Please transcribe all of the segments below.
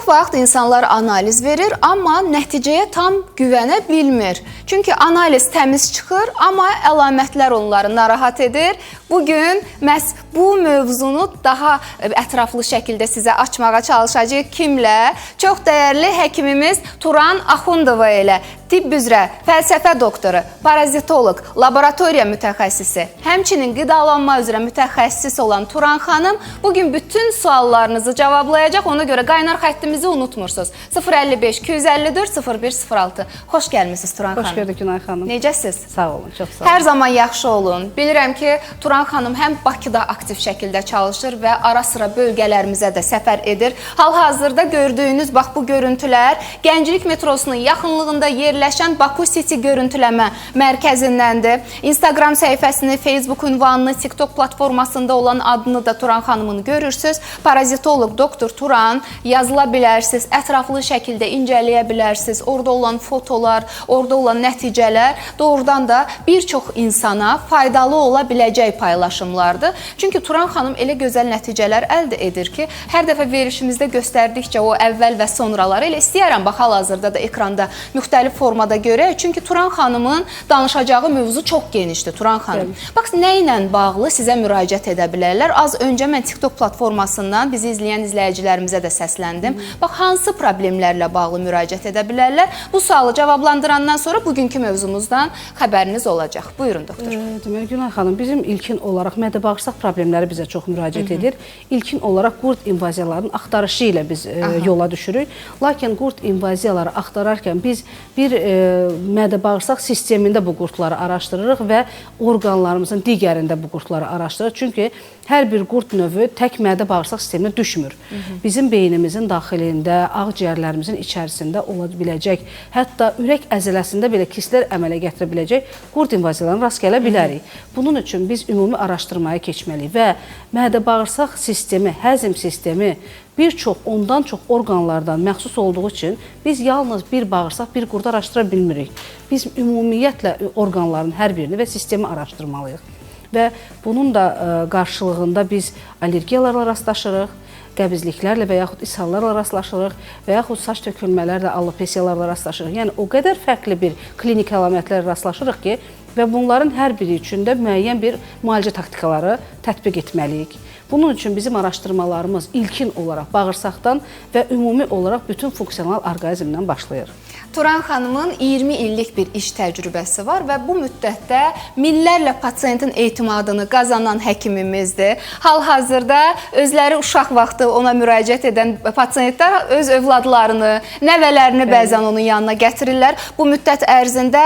Çox vaxt insanlar analiz verir, amma nəticəyə tam güvənə bilmir. Çünki analiz təmiz çıxır, amma əlamətlər onları narahat edir. Bugün məhz bu mövzunu daha ətraflı şəkildə sizə açmağa çalışacağıq. Kimlə? Çox dəyərli həkimimiz Turan Axundova ilə tibb üzrə fəlsəfə doktoru, parazitoloq, laboratoriya mütəxəssisi, həmçinin qidalanma üzrə mütəxəssis olan Turan xanım bugün bütün suallarınızı cavablayacaq. Ona görə qaynar xəttimizi unutmursunuz. 055-254-0106. Xoş gəlmisiniz Turan xanım. Xoş gördük Günay xanım. Necəsiz? Sağ olun, çox sağ olun. Hər zaman yaxşı olun. Bilirəm ki, Turan xanım həm Bakıda aktiv şəkildə çalışır və ara-sıra bölgələrimizə də səfər edir. Hal-hazırda gördüyünüz bax bu görüntülər Gənclik metrosunun yaxınlığında yerləşən Baku City görüntüləmə mərkəzindəndir. Instagram səhifəsini, Facebook ünvanını, TikTok platformasında olan adını da Turan xanımın görürsünüz. Parazitoloq doktor Turan yazıla bilərsiniz, ətraflı şəkildə incələyə bilərsiniz. Orada olan fotolar, orada olan nəticələr doğrudan da bir çox insana faydalı ola biləcək paylaşımlardır. Çünki Turan xanım elə gözəl nəticələr əldə edir ki, hər dəfə verilişimizdə göstərdikcə o əvvəl və sonraları elə istəyərəm bax hal-hazırda da ekranda müxtəlif formada görək. Çünki Turan xanımın danışacağı mövzu çox genişdir. Turan xanım, bax nə ilə bağlı sizə müraciət edə bilərlər? Az öncə mən TikTok platformasından bizi izləyən izləyicilərimizə də səsləndim. Bax hansı problemlərlə bağlı müraciət edə bilərlər? Bu sualı cavablandırandan sonra bugünkü mövzumuzdan xəbəriniz olacaq. Buyurun doktor. Deməli Günay xanım, bizim ilkin olaraq mədə-bağırsaq problemləri bizə çox müraciət edir. İlkin olaraq qurd invaziyalarının axtarışı ilə biz yola düşürük. Lakin qurd invaziyaları axtararkən biz bir mədə-bağırsaq sistemində bu qurdları araşdırırıq və orqanlarımızın digərində bu qurdları araşdırırıq. Çünki hər bir qurd növü tək mədə-bağırsaq sisteminə düşmür. Bizim beynimizin daxilində, ağciyərlərimizin içərisində ola biləcək, hətta ürək əzələsində belə kislər əmələ gətirə biləcək qurd invaziyalarına rast gələ bilərik. Bunun üçün biz ümumi araşdırmaya keçməliyik və mədə-bağırsaq sistemi, həzm sistemi bir çox, ondan çox orqanlardan məxsus olduğu üçün biz yalnız bir bağırsaq, bir qurdu araşdıra bilmirik. Biz ümumiyyətlə orqanların hər birini və sistemi araşdırmalıyıq. Və bunun da qarşılığında biz allergiyalarla rastlaşırıq, qəbizliklərlə və yaxud ishallarla rastlaşırıq və yaxud saç tökülmələrlə, alopesiyalarla rastlaşırıq. Yəni o qədər fərqli bir klinik əlamətlərlə rastlaşırıq ki, və bunların hər biri üçün də müəyyən bir müalicə taktikaları tətbiq etməliyik. Bunun üçün bizim araşdırmalarımız ilkin olaraq bağırsaqdan və ümumi olaraq bütün funksional orqanizmdən başlayır. Turan xanımın 20 illik bir iş təcrübəsi var və bu müddətdə minlərlə pasiyentin etimadını qazanan həkimimizdir. Hal-hazırda özləri uşaq vaxtı ona müraciət edən pasiyentlər öz övladlarını, nəvələrini bəzən onun yanına gətirirlər. Bu müddət ərzində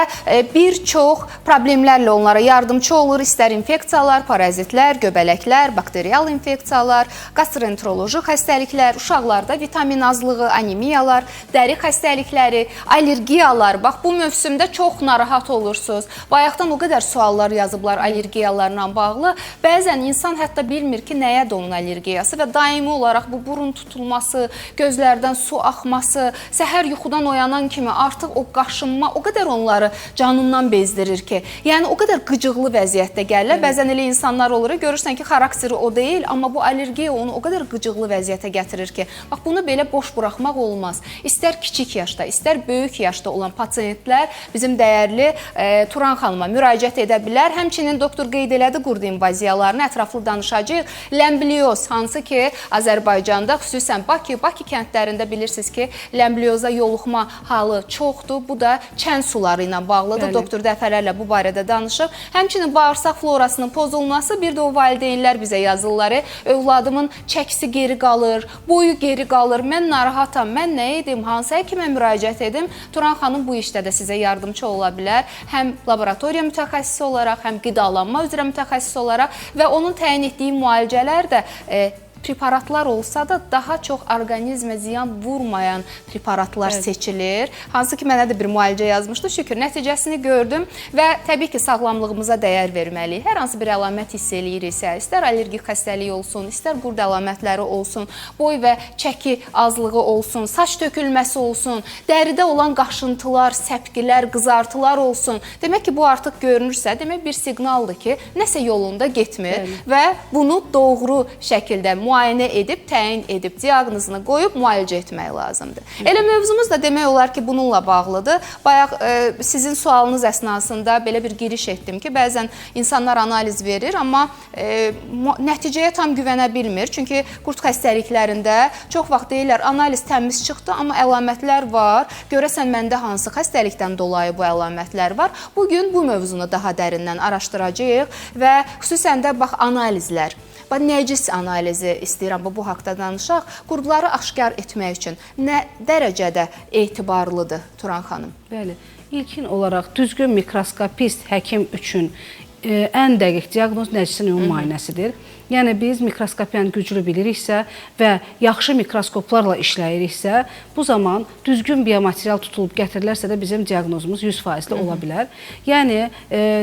bir çox problemlərlə onlara yardımcı olur. İstər infeksiyalar, parazitlər, göbələklər, bakteriyal infeksiyalar, gastroenteroloji xəstəliklər, uşaqlarda vitamin azlığı, anemiyalar, dəri xəstəlikləri, allergiyalar. Bax, bu mövsümdə çox narahat olursunuz. Bayaqdan o qədər suallar yazıblar allergiyalarla bağlı. Bəzən insan hətta bilmir ki, nəyə onun allergiyası və daimi olaraq bu burun tutulması, gözlərdən su axması, səhər yuxudan oyanan kimi artıq o qaşınma o qədər onları canından bezdirir ki, yəni o qədər qıcıqlı vəziyyətdə gəlirlər. Bəzən elə insanlar olur, görürsən ki, xarakteri o deyil, amma bu allergiya onu o qədər qıcıqlı vəziyyətə gətirir ki, bax bunu belə boş buraxmaq olmaz. İstər kiçik yaşda, istər böyük yaşda olan pasiyentlər bizim dəyərli Turan xanıma müraciət edə bilər. Həmçinin doktor qeyd elədi qurd invaziyalarını ətraflı danışacağıq. Ləmblioz, hansı ki Azərbaycanda, xüsusən Bakı kəndlərində bilirsiniz ki, ləmblioza yoluxma halı çoxdur. Bu da çən suları ilə bağlıdır. Doktor dəfələrlə bu barədə danışıb. Həmçinin bağırsaq florasının pozulması, bir də o valideynlər bizə yazırlar. Övladımın çəkisi geri qalır, boyu geri qalır, mən narahatam, mən nə edim, hansı həkimə müraciət edim? Turan xanım bu işdə də sizə yardımcı ola bilər. Həm laboratoriya mütəxəssisi olaraq, həm qidalanma üzrə mütəxəssis olaraq və onun təyin etdiyi müalicələr də preparatlar olsa da daha çox orqanizmə ziyan vurmayan preparatlar seçilir. Hansı ki, mənə də bir müalicə yazmışdı. Şükür, nəticəsini gördüm və təbii ki, sağlamlığımıza dəyər verməliyik. Hər hansı bir əlamət hiss eləyiriksə, istər allergik xəstəlik olsun, istər qurd əlamətləri olsun, boy və çəki azlığı olsun, saç tökülməsi olsun, dəridə olan qaşıntılar, səpkilər, qızartılar olsun. Demək ki, bu artıq görünürsə, demək bir siqnaldır ki, nəsə yolunda getmir və bunu doğru şəkildə müayinə edib, təyin edib, diaqnozunu qoyub müalicə etmək lazımdır. Elə mövzumuz da demək olar ki, bununla bağlıdır. Bayaq sizin sualınız əsnasında belə bir giriş etdim ki, bəzən insanlar analiz verir, amma nəticəyə tam güvənə bilmir. Çünki qurd xəstəliklərində çox vaxt deyirlər, analiz təmiz çıxdı, amma əlamətlər var. Görəsən məndə hansı xəstəlikdən dolayı bu əlamətlər var? Bugün bu mövzunu daha dərindən araşdıracağıq və xüsusən də bax analizlər. Nəcis analizi istəyirəm bu haqda danışaq. Qurdları aşkar etmək üçün nə dərəcədə etibarlıdır Turan xanım? Bəli, ilkin olaraq düzgün mikroskopist həkim üçün ən dəqiq diaqnoz nəcisin ümumi müayinəsidir. Yəni biz mikroskopiyanı güclü biliriksə və yaxşı mikroskoplarla işləyiriksə, bu zaman düzgün biomaterial tutulub gətirilərsə də bizim diaqnozumuz 100% ola bilər. Yəni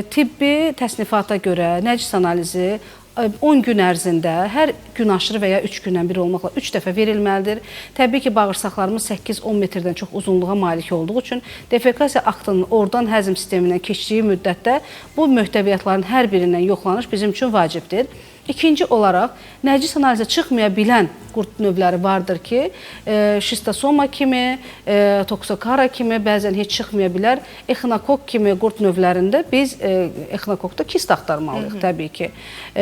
tibbi təsnifata görə nəcis analizi 10 gün ərzində hər gün aşırı və ya 3 gündən bir olmaqla 3 dəfə verilməlidir. Təbii ki, bağırsaqlarımız 8-10 metrdən çox uzunluğa malik olduğu üçün defekasiya aktının oradan həzm sistemindən keçdiyi müddətdə bu möhtəviyyatların hər birindən yoxlanış bizim üçün vacibdir. İkinci olaraq, nəcis analizə çıxmaya bilən qurd növləri vardır ki, şistosoma kimi, toksokara kimi, bəzən heç çıxmaya bilər. Echinokok kimi qurd növlərində biz echinokokda kist axtarmalıyıq təbii ki.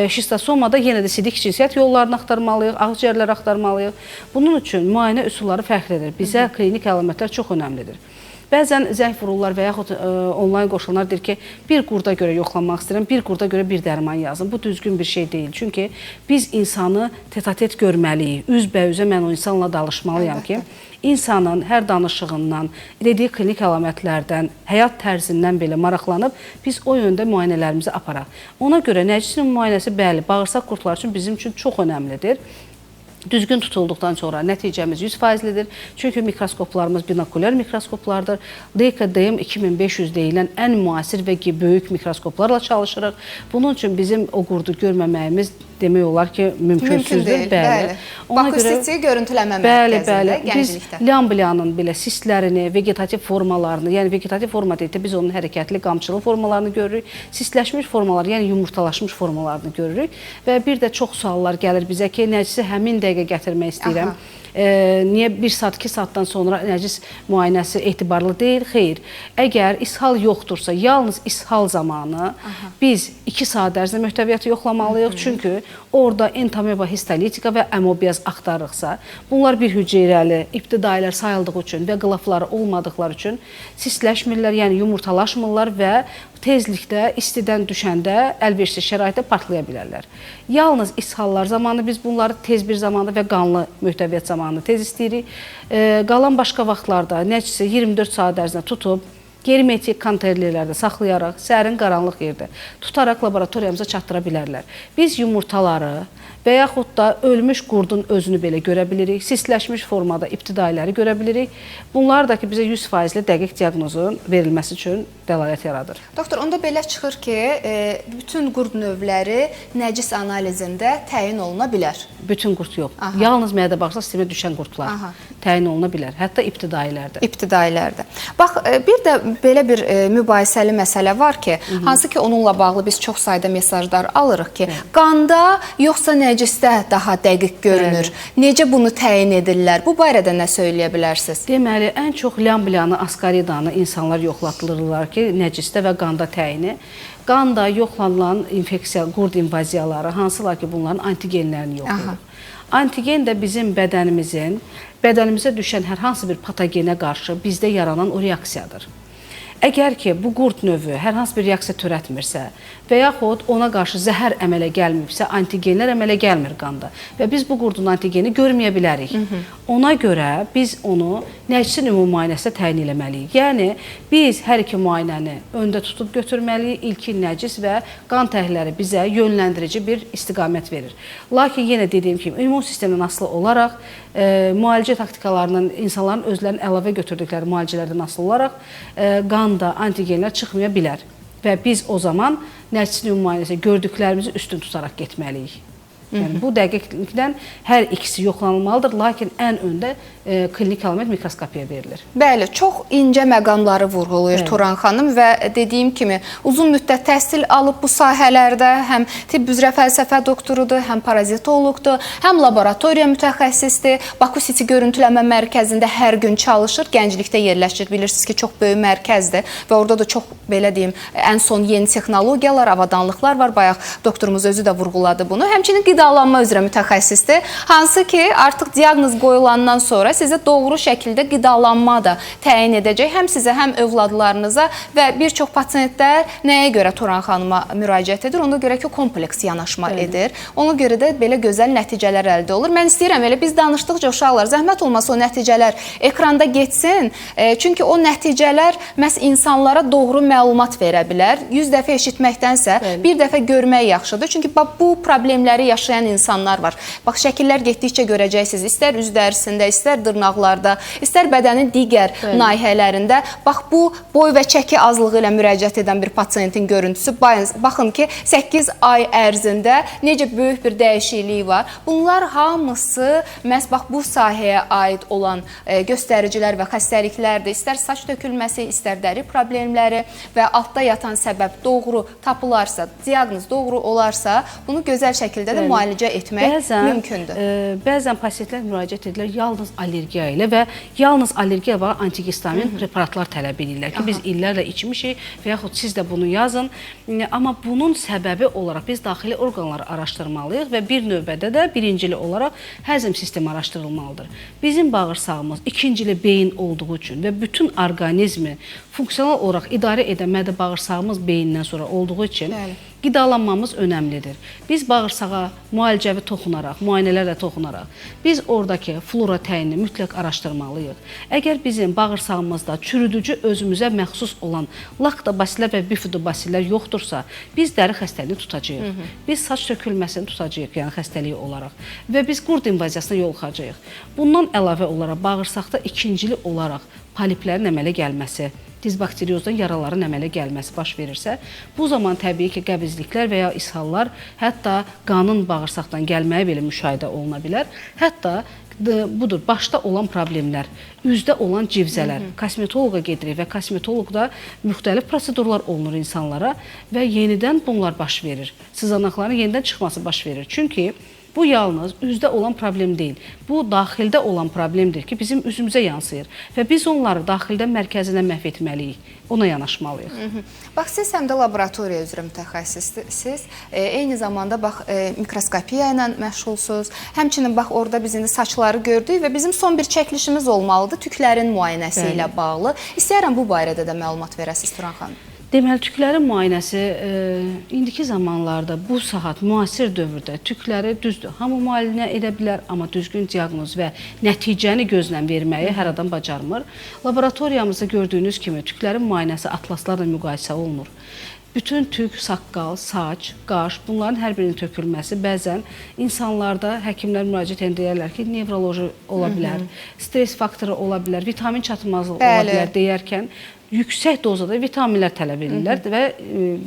Şistosomada yenə də sidik cinsiyyət yollarını axtarmalıyıq, ağciyərləri axtarmalıyıq. Bunun üçün müayinə üsulları fərqlidir. Bizə klinik əlamətlər çox önəmlidir. Bəzən zəng vururlar və yaxud onlayn qoşulanlar deyir ki, bir qurda görə yoxlanmaq istəyirəm, bir qurda görə bir dərman yazın. Bu düzgün bir şey deyil. Çünki biz insanı tetatet görməliyik. Üzbə-üzə mən o insanla danışmalıyam ki, insanın hər danışığından, dediyi klinik əlamətlərdən, həyat tərzindən belə maraqlanıb, biz o yöndə müayinələrimizi aparaq. Ona görə nəcisin müayinəsi bəli, bağırsaq qurdları üçün bizim üçün çox önəmlidir. Düzgün tutulduqdan sonra nəticəmiz 100%-lidir. Çünki mikroskoplarımız binokulyar mikroskoplardır. Leica DM 2500 deyilən ən müasir və böyük mikroskoplarla çalışırıq. Bunun üçün bizim o qurdu görməməyimiz demək olar ki, mümkünsüzdür. Bəli. Bakositi görüntüləmə mərkəzində gənclikdə. Biz Lambliyanın belə sistlərini, vegetativ formalarını, yəni vegetativ forma deyildə biz onun hərəkətli, qamçılı formalarını görürük. Sistləşmiş formalar, yəni yumurtalaşmış formalarını görürük. Və bir də çox suallar gəlir bizə ki, nəcisi həmin dəqiqə gətirmək istəyirəm. Niyə 1 saat, 2 saatdan sonra nəcis müayinəsi etibarlı deyil? Xeyr. Əgər ishal yoxdursa, yalnız ishal zamanı biz 2 saat ərzində möhtəviyyatı yoxlamalıyıq. Çünki orada entomeba histolitika və əmobiaz axtarırıqsa, bunlar bir hüceyrəli ibtidailər sayıldığı üçün və qılafları olmadıqları üçün sistləşmirlər, yəni yumurtalaşmırlar və tezlikdə istidən düşəndə əlverişli şəraitdə partlaya bilərlər. Yalnız ishallar zamanı biz bunları tez bir zamanda və qanlı möhtəviyyat zamanı tez istəyirik. Qalan başqa vaxtlarda nəcisi 24 saat ərzində tutub, germetik konteynerlərdə saxlayaraq, sərin qaranlıq yerdə tutaraq laboratoriyamıza çatdıra bilərlər. Biz yumurtaları və yaxud da ölmüş qurdun özünü belə görə bilirik, sistləşmiş formada ibtidailəri görə bilirik. Bunlar da ki, bizə 100%-li dəqiq diaqnozun verilməsi üçün dəlalət yaradır. Doktor, onda belə çıxır ki, bütün qurd növləri nəcis analizində təyin oluna bilər. Bütün qurd yox. Yalnız mədə-bağırsaq sisteminə düşən qurdlar təyin oluna bilər, hətta ibtidailərdə. İbtidailərdə. Bax, bir də belə bir mübahisəli məsələ var ki, hansı ki onunla bağlı biz çox sayda mesajlar alırıq ki, qanda yoxsa nəcisdə daha dəqiq görünür. Necə bunu təyin edirlər? Bu barədə nə söyləyə bilərsiniz? Deməli, ən çox Lambliyanı, askaridanı insanlar yoxlatdırırlar ki, nəcisdə və qanda təyini. Qanda yoxlanılan infeksiya, qurd invaziyaları, hansılar ki, bunların antigenlərini yoxlayır. Antigen də bizim bədənimizə düşən hər hansı bir patogenə qarşı bizdə yaranan o reaksiyadır. Əgər ki, bu qurd növü hər hansı bir reaksiya törətmirsə və yaxud ona qarşı zəhər əmələ gəlməyibsə, antigenlər əmələ gəlmir qanda və biz bu qurdun antigeni görməyə bilərik. Ona görə biz onu nəcisin ümumi müayinəsində təyin eləməliyik. Yəni, biz hər iki müayinəni öndə tutub götürməliyik. İlkin nəcis və qan təhlilləri bizə yönləndirici bir istiqamət verir. Lakin yenə dediyim kimi, immun sistemindən asılı olaraq, müalicə taktikalarının, insanların özlərinin əlavə götürdükləri müalicələrdən asılı olaraq qanda antigenlər çıxmaya bilər. Və biz o zaman nəcisin ümumi müayinəsində gördüklərimizi üstün tutaraq getməliyik. Yəni bu dəqiqlikdən hər ikisi yoxlanılmalıdır, lakin ən öndə klinik əlamət mikroskopiya verilir. Bəli, çox incə məqamları vurğulayır Turan xanım və dediyim kimi uzun müddət təhsil alıb bu sahələrdə həm tibb üzrə fəlsəfə doktorudur, həm parazitoloqdur, həm laboratoriya mütəxəssisdir. Baku City görüntüləmə mərkəzində hər gün çalışır, gənclikdə yerləşir. Bilirsiniz ki, çox böyük mərkəzdir və orada da çox belə deyim, ən son yeni texnologiyalar, avadanlıqlar var. Bayaq doktorumuz özü də vurğuladı bunu. Həmçinin qidalanma üzrə mütəxəssisdir. Hansı ki, artıq diaqnoz qoyulandan sonra sizə doğru şəkildə qidalanma da təyin edəcək. Həm sizə, həm övladlarınıza və bir çox pasiyentlər nəyə görə Turan xanıma müraciət edir? Ona görə ki, kompleks yanaşma edir. Ona görə də belə gözəl nəticələr əldə olur. Mən istəyirəm elə biz danışdıqca uşaqlar, zəhmət olmasa o nəticələr ekranda geçsin. Çünki o nəticələr məhz insanlara doğru məlumat verə bilər. 100 dəfə eşitməkdənsə bir dəfə görmək yaxşıdır. Çünki bu problemləri yaşayan insanlar var. Bax, şəkillər getdikcə görəcəksiniz. İstər üz dərisində, istər dırnaqlarda, istər bədənin digər nahiyələrində. Bax, bu boy və çəki azlığı ilə müraciət edən bir pasiyentin görüntüsü. Baxın ki, 8 ay ərzində necə böyük bir dəyişiklik var. Bunlar hamısı məhz bax, bu sahəyə aid olan göstəricilər və xəstəliklərdir. İstər saç tökülməsi, istər dəri problemləri və altda yatan səbəb doğru tapılarsa, diaqnoz doğru olarsa, bunu gözəl şəkildə də müalicə etmək mümkündür. Bəzən pasientlər müraciət edirlər yalnız allergiya ilə və yalnız allergiya var antihistamin preparatlar tələb edirlər ki, biz illərlə içmişik və yaxud siz də bunu yazın. Amma bunun səbəbi olaraq biz daxili orqanları araşdırmalıyıq və bir növbədə də birincili olaraq həzm sistemi araşdırılmalıdır. Bizim bağırsağımız ikincili beyin olduğu üçün və bütün orqanizmi funksional olaraq idarə edən mədə bağırsağımız beyindən sonra olduğu üçün qidalanmamız önəmlidir. Biz bağırsağa müalicəvi toxunaraq, müayinələrlə toxunaraq, biz oradakı flora təyinini mütləq araşdırmalıyıq. Əgər bizim bağırsağımızda çürüdücü özümüzə məxsus olan laktobasillər və bifidobasillər yoxdursa, biz dəri xəstəliyi tutacağıq. Biz saç tökülməsini tutacağıq, yəni xəstəliyi olaraq və biz qurd invaziyasına yoluxacağıq. Bundan əlavə olaraq bağırsaqda ikincili olaraq poliplərin əmələ gəlməsi, dizbakteriozdan yaraların əmələ gəlməsi baş verirsə, bu zaman təbii ki, qəbizliklər və ya ishallar, hətta qanın bağırsaqdan gəlməyə belə müşahidə oluna bilər. Hətta budur, başda olan problemlər, üzdə olan civzələr. Kosmetoloqa gedirik və kosmetoloqda müxtəlif prosedurlar olunur insanlara və yenidən bunlar baş verir. Sızanaqların yenidən çıxması baş verir. Çünki bu yalnız üzdə olan problem deyil. Bu, daxildə olan problemdir ki, bizim üzümüzə yansıyır və biz onları daxildən mərkəzinə məhv etməliyik, ona yanaşmalıyıq. Bax, siz həm də laboratoriya üzrə mütəxəssissiniz, eyni zamanda bax, mikroskopiya ilə məşğulsuz, həmçinin bax, orada biz indi saçları gördük və bizim son bir çəkilişimiz olmalıdır tüklərin müayinəsi ilə bağlı. İstəyərəm bu barədə də məlumat verəsiniz, Turan xanım. Deməli, tüklərin müayinəsi indiki zamanlarda, bu saat, müasir dövrdə tükləri düzdür. Hamı müayinə edə bilər, amma düzgün diaqnoz və nəticəni gözlə verməyi hər adam bacarmır. Laboratoriyamızda gördüyünüz kimi tüklərin müayinəsi atlaslarla müqayisə olunur. Bütün tük, saqqal, saç, qaş, bunların hər birinin tökülməsi bəzən insanlarda həkimlər müraciət deyərlər ki, nevroloji ola bilər, stres faktoru ola bilər, vitamin çatmazlığı ola bilər deyərkən, yüksək dozada vitaminlər tələb edirlər və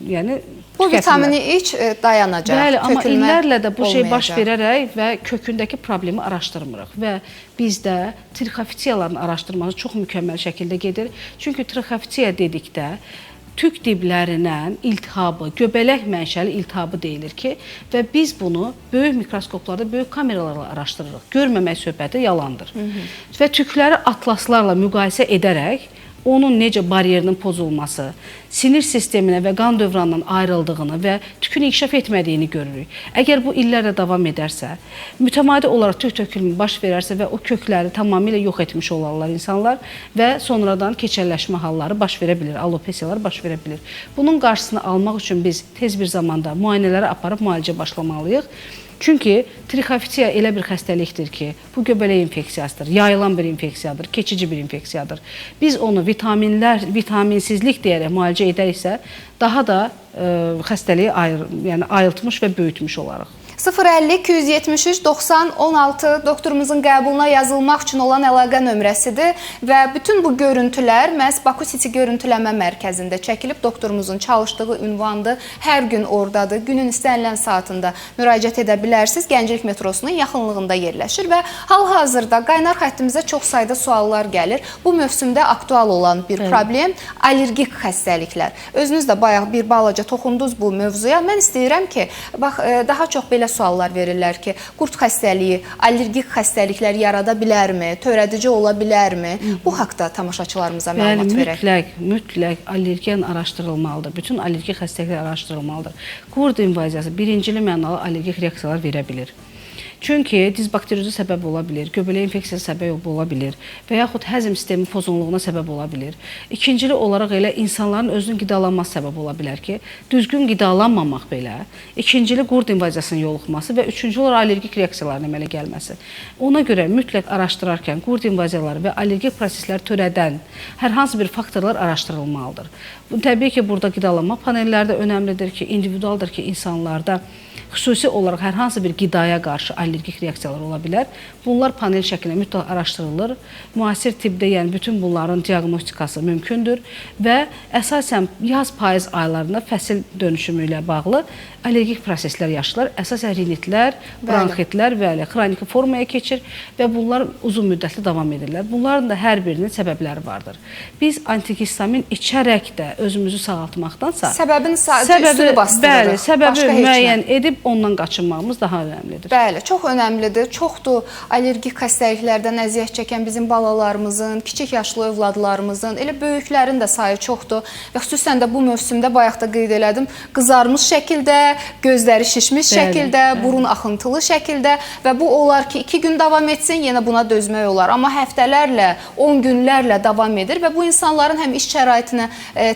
yəni bu vitamini iç dayanacaq. Bəli, amma illərlə də bu şey baş verərək və kökündəki problemi araşdırmırıq və bizdə trixofitiyaların araşdırması çox mükəmməl şəkildə gedir. Çünki trixofitiya dedikdə tük diblərindən iltihabı, göbələk mənşəli iltihabı deyilir ki, və biz bunu böyük mikroskoplarda, böyük kameralarla araşdırırıq. Görməmək söhbəti yalandır. Və tükləri atlaslarla müqayisə edərək onun necə bariyerinin pozulması, sinir sisteminə və qan dövranından ayrıldığını və tükün inkişaf etmədiyini görürük. Əgər bu illərlə davam edərsə, mütəmadi olaraq tük tökülmə baş verərsə və o kökləri tamamilə yox etmiş olarlar insanlar və sonradan keçəlləşmə halları baş verə bilir, alopesiyalar baş verə bilir. Bunun qarşısını almaq üçün biz tez bir zamanda müayinələri aparıb müalicə başlamalıyıq. Çünki trixofitiya elə bir xəstəlikdir ki, bu göbələk infeksiyasıdır, yayılan bir infeksiyadır, keçici bir infeksiyadır. Biz onu vitaminsizlik deyərək müalicə edəriksə, daha da xəstəliyi ayıltmış və böyütmüş olarıq. 050-273-90-16 doktorumuzun qəbuluna yazılmaq üçün olan əlaqə nömrəsidir və bütün bu görüntülər məhz Baku City görüntüləmə mərkəzində çəkilib. Doktorumuzun çalışdığı ünvandır. Hər gün oradadır. Günün istənilən saatında müraciət edə bilərsiniz. Gənclik metrosunun yaxınlığında yerləşir və hal-hazırda qaynar xəttimizə çox sayda suallar gəlir. Bu mövsümdə aktual olan bir problem allergik xəstəliklər. Özünüz də bayaq bir balaca toxundunuz bu mövzuya. Mən istəyirəm ki, bax, daha çox belə suallar verirlər ki, qurd xəstəliyi, allergik xəstəliklər yarada bilərmi, törədici ola bilərmi? Bu haqda tamaşaçılarımıza məlumat verək. Mütləq allergen araşdırılmalıdır. Bütün allergik xəstəliklər araşdırılmalıdır. Qurd invaziyası birincili mənalı allergik reaksiyalar verə bilir. Çünki dizbakteriozu səbəb ola bilir, göbələk infeksiyası səbəb ola bilir və yaxud həzm sistemi pozğunluğuna səbəb ola bilir. İkincili olaraq elə insanların özünün qidalanması səbəb ola bilər ki, düzgün qidalanmamaq belə. İkincili qurd invaziyasının yoluxması və üçüncü olaraq allergik reaksiyaların əmələ gəlməsi. Ona görə mütləq araşdırarkən qurd invaziyaları və allergik proseslər törədən hər hansı bir faktorlar araşdırılmalıdır. Təbii ki, burada qidalanma panelləri də önəmlidir ki, individualdır ki, insanlarda xüsusi olaraq hər hansı bir qidaya qarşı allergik reaksiyalar ola bilər. Bunlar panel şəklində mütləq araşdırılır. Müasir tibbdə, yəni bütün bunların diaqnostikası mümkündür və əsasən yaz-payız aylarında fəsil dönüşümü ilə bağlı allergik proseslər yaşanır. Əsasən rinitlər, bronxitlər və xroniki formaya keçir və bunlar uzun müddətli davam edirlər. Bunların da hər birinin səbəbləri vardır. Biz antihistamin içərək də özümüzü sağaltmaqdansa səbəbini üstünü bastırırıq. Bəli, səbəbi müəyyən edib ondan qaçınmağımız daha önəmlidir. Bəli, çox önəmlidir. Çoxdur allergik xəstəliklərdən əziyyət çəkən bizim balalarımızın, kiçik yaşlı övladlarımızın, elə böyüklərin də sayı çoxdur və xüsusən də bu mövsümdə bayaq da qeyd elədim, qızarmış şəkildə, gözləri şişmiş şəkildə, burun axıntılı şəkildə və bu olar ki 2 gün davam etsin, yenə buna dözmək olar. Amma həftələrlə, 10 günlərlə davam edir və bu insanların həm iş şəraitinə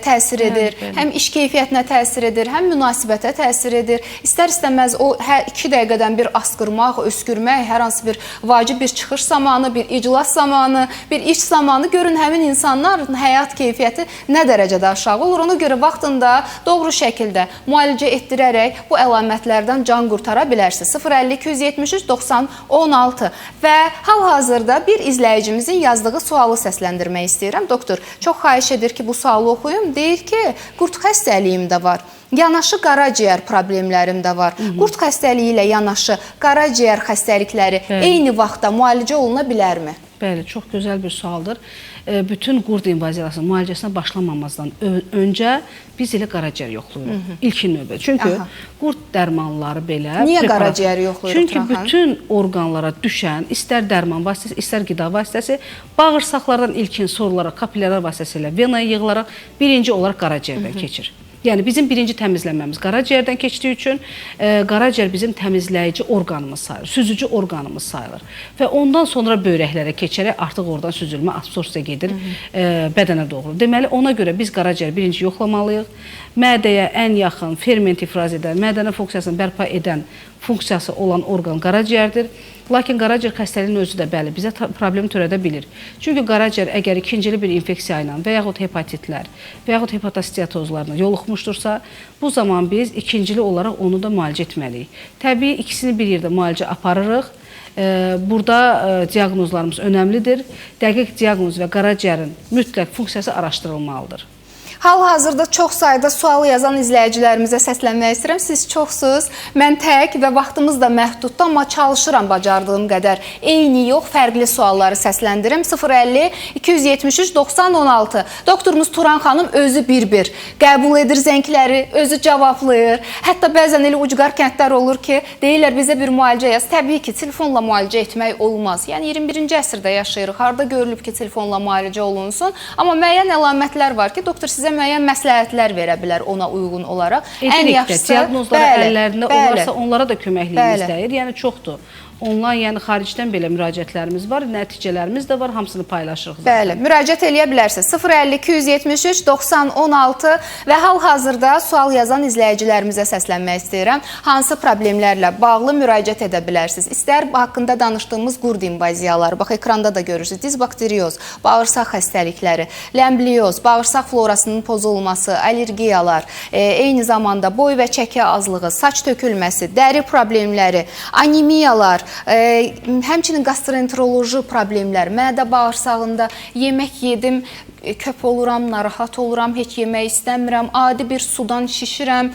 təsir edir, həm iş keyfiyyətinə təsir edir, həm münasibətə təsir edir. İstər-istəməz o hər 2 dəqiqədən bir asqırmaq, öskürmək, hər hansı bir vacib bir çıxış zamanı, bir iclas zamanı, bir iş zamanı görün həmin insanların həyat keyfiyyəti nə dərəcədə aşağı olur. Ona görə vaxtında doğru şəkildə müalicə etdirərək bu əlamətlərdən can qurtara bilərsiniz. 050-273-90-16 və hal-hazırda bir izləyicimizin yazdığı sualı səsləndirmək istəyirəm. Doktor, çox xahiş edir ki, bu sualı oxuyum. Deyir ki, qurd xəstəliyim də var. Yanaşı qaraciyər problemlərim də var. Qurd xəstəliyi ilə yanaşı qaraciyər xəstəlikləri eyni vaxtda müalicə oluna bilərmi? Bəli, çox gözəl bir sualdır. Bütün qurd invaziyasının müalicəsinə başlamamazdan öncə biz elə qaraciyər yoxlayırıq. İlkin növbə. Çünki qurd dərmanları belə... Niyə qaraciyər yoxlayırıq? Çünki bütün orqanlara düşən, istər dərman vasitəsi, istər qida vasitəsi, bağırsaqlardan ilkin sorularaq, kapilyarlar vasitəsilə venaya yığılaraq birinci olaraq qaraciyərdən keçir. Yəni bizim birinci təmizlənməmiz qaraciyərdən keçdiyi üçün qaraciyər bizim təmizləyici orqanımız sayılır, süzücü orqanımız sayılır. Və ondan sonra böyrəklərə keçərək artıq oradan süzülmə, absorsiya gedir bədənə doğru. Deməli, ona görə biz qaraciyər birinci yoxlamalıyıq. Mədəyə ən yaxın ferment ifraz edən, mədənin funksiyasını bərpa edən funksiyası olan orqan qaraciyərdir. Lakin qaraciyər xəstəliyinin özü də bəli, bizə problem törədə bilir. Çünki qaraciyər əgər ikincili bir infeksiya ilə və yaxud hepatitlər və yaxud hepatosteatozlarla yoluxmuşdursa, bu zaman biz ikincili olaraq onu da müalicə etməliyik. Təbii ikisini bir yerdə müalicə aparırıq. Burada diaqnozlarımız önəmlidir. Dəqiq diaqnoz və qaraciyərin mütləq funksiyası araşdırılmalıdır. Hal-hazırda çox sayda sual yazan izləyicilərimizə səslənmək istəyirəm. Siz çoxsuz, mən tək və vaxtımız da məhduddur, amma çalışıram bacardığım qədər eyni yox, fərqli sualları səsləndirim. 050-273-90-16. Doktorumuz Turan xanım özü bir-bir qəbul edir zəngləri, özü cavablayır. Hətta bəzən elə ucqar kəndlər olur ki, deyirlər bizə bir müalicə yaz. Təbii ki, telefonla müalicə etmək olmaz. Yəni 21-ci əsrdə yaşayırıq. Harda görülüb ki, telefonla müalicə olunsun. Amma müəyyən əlamətlər var ki, doktor sizə müəyyən məsləhətlər verə bilər ona uyğun olaraq. Ən yaxşısı diaqnozları əllərində olarsa onlara da köməkliyimiz dəyir. Yəni çoxdur. onlayn, yəni xaricdən belə müraciətlərimiz var, nəticələrimiz də var, hamısını paylaşırıq. Bəli, müraciət eləyə bilərsiniz. 050-273-90-16 və hal-hazırda sual yazan izləyicilərimizə səslənmək istəyirəm. Hansı problemlərlə bağlı müraciət edə bilərsiniz? İstər haqqında danışdığımız qurd invaziyaları, bax ekranda da görürsünüz, dizbakterioz, bağırsaq xəstəlikləri, ləmblioz, bağırsaq florasının pozulması, allergiyalar, eyni zamanda boy və çəki azlığı, saç tökülməsi, dəri problemləri, anemiyalar, həmçinin gastroenteroloji problemlər, mədə bağırsağında yemək yedim, köp oluram, narahat oluram, heç yemək istəmirəm, adi bir sudan şişirəm,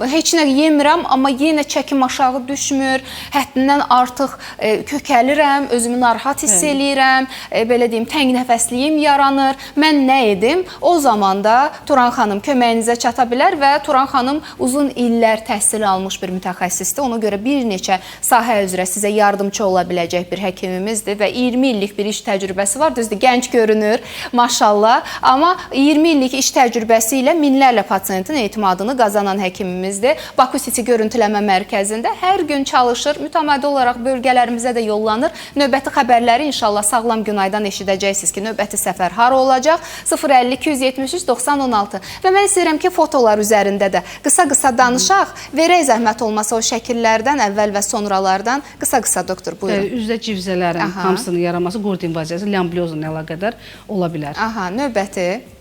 heç nə yemirəm, amma yenə çəkim aşağı düşmür, həddindən artıq kökəlirəm, özümü narahat hiss eləyirəm, belə deyim, təngnəfəsliyim yaranır. Mən nə edim? O zaman da Turan xanım köməyinizə çata bilər və Turan xanım uzun illər təhsil almış bir mütəxəssisdir. Ona görə bir neçə sahə üzrə sizə yardımcı ola biləcək bir həkimimizdir və 20 illik bir iş təcrübəsi var. Düzdür, gənc görünür, maşallah. Amma 20 illik iş təcrübəsi ilə minlərlə pasiyentin etimadını qazanan həkimimizdir. Baku City görüntüləmə mərkəzində hər gün çalışır, mütəmadi olaraq bölgələrimizə də yollanır. Növbəti xəbərləri inşallah Sağlam Günaydan eşidəcəksiniz ki, növbəti səfər hara olacaq? 050-273-90-16 və mən istəyirəm ki, fotolar üzərində də qısa-qısa danışaq, verək zəhmət olmasa o şəkillərdən, əvvəl və sonralardan qısa-qısa doktor, buyurun. Üzdə civzələrin hamısının yaranması qurd invaziyası, ləmbliozla əlaqədar ola bilər. Aha, növbəti.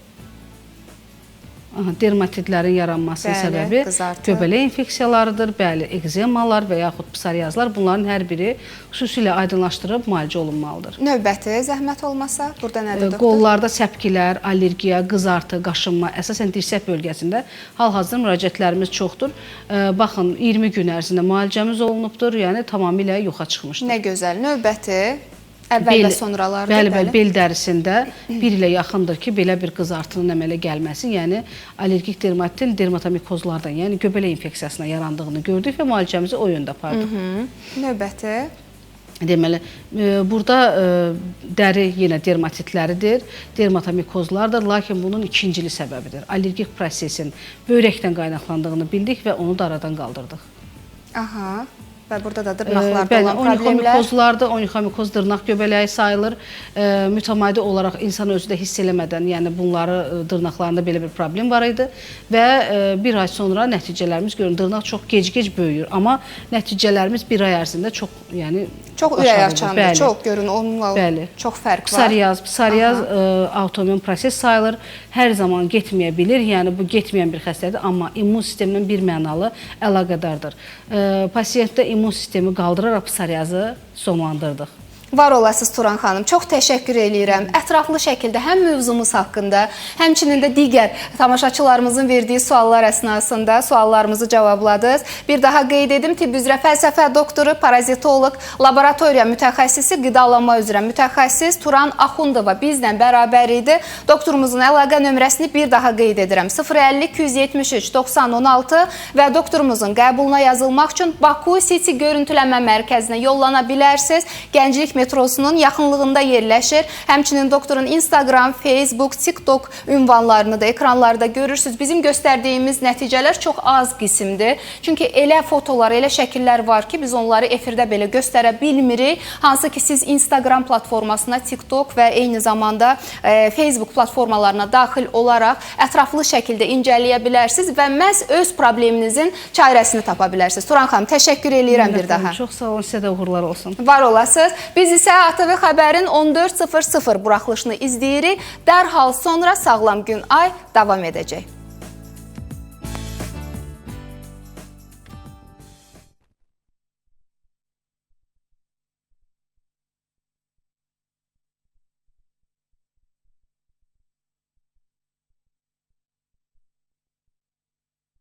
Dermatitlərin yaranmasının səbəbi göbələk infeksiyalarıdır, bəli, ekzemalar və yaxud psoriazlar, bunların hər biri xüsusilə aydınlaşdırıb müalicə olunmalıdır. Növbəti, zəhmət olmasa, burada nədir doktor? Qollarda səpkilər, allergiya, qızartı, qaşınma, əsasən dirsək bölgəsində hal-hazırda müraciətlərimiz çoxdur. Baxın, 20 gün ərzində müalicəmiz olunubdur, yəni tamamilə yoxa çıxmışdır. Nə gözəl. Növbəti, əvvəl və sonralardır. Bəli, bel dərisində bir ilə yaxındır ki, belə bir qızartının əmələ gəlməsi, yəni allergik dermatitin dermatomikozlardan, yəni göbələk infeksiyasına yarandığını gördük və müalicəmizi o yöndə apardıq. Növbəti. Deməli, burada dəri yenə dermatitləridir, dermatomikozlardır, lakin bunun ikincili səbəbidir. Allergik prosesin böyrəkdən qaynaqlandığını bildik və onu da aradan qaldırdıq. Aha. Və burada da dırnaqlarda olan problemlər. Onyxomikozlardır, onyxomikoz dırnaq göbələyi sayılır. Mütəmadi olaraq insan özü də hiss eləmədən, yəni bunları dırnaqlarında belə bir problem var idi və bir ay sonra nəticələrimiz görün, dırnaq çox gec-gec böyüyür, amma nəticələrimiz bir ay ərzində çox, yəni çox ürək açandır, çox görün, onunla çox fərq var. Psoriaz autoimmun proses sayılır, hər zaman getməyə bilir, yəni bu getməyən bir xəstəlikdir, amma immun sisteminin bir mənalı əlaqədardır. Pasiyentdə immun sistemi qaldıraraq psoriazı sonlandırdıq. Var olasınız Turan xanım, çox təşəkkür eləyirəm. Ətraflı şəkildə həm mövzumuz haqqında, həmçinin də digər tamaşaçılarımızın verdiyi suallar əsnasında suallarımızı cavabladınız. Bir daha qeyd edim, tibb üzrə fəlsəfə doktoru, parazitoloq, laboratoriya mütəxəssisi, qidalanma üzrə mütəxəssis Turan Axundova bizlə bərabər idi. Doktorumuzun əlaqə nömrəsini bir daha qeyd edirəm. 050-273-90-16 və doktorumuzun qəbuluna yazılmaq üçün Baku City görüntüləmə mərkəzinə yollana bilərsiniz. Gənclik metrosunun yaxınlığında yerləşir. Həmçinin doktorun Instagram, Facebook, TikTok ünvanlarını da ekranlarda görürsünüz. Bizim göstərdiyimiz nəticələr çox az qismdir. Çünki elə fotolar, elə şəkillər var ki, biz onları efirdə belə göstərə bilmirik. Hansı ki, siz Instagram platformasına, TikTok və eyni zamanda Facebook platformalarına daxil olaraq ətraflı şəkildə incələyə bilərsiniz və məhz öz probleminizin çarəsini tapa bilərsiniz. Turan xanım, təşəkkür eləyirəm bir daha. Çox sağ olun, sizə də uğurlar olsun. Var olasınız. Biz isə ATV Xəbərin 14:00 buraxılışını izləyirik. Dərhal sonra Sağlam Gün Ay davam edəcək.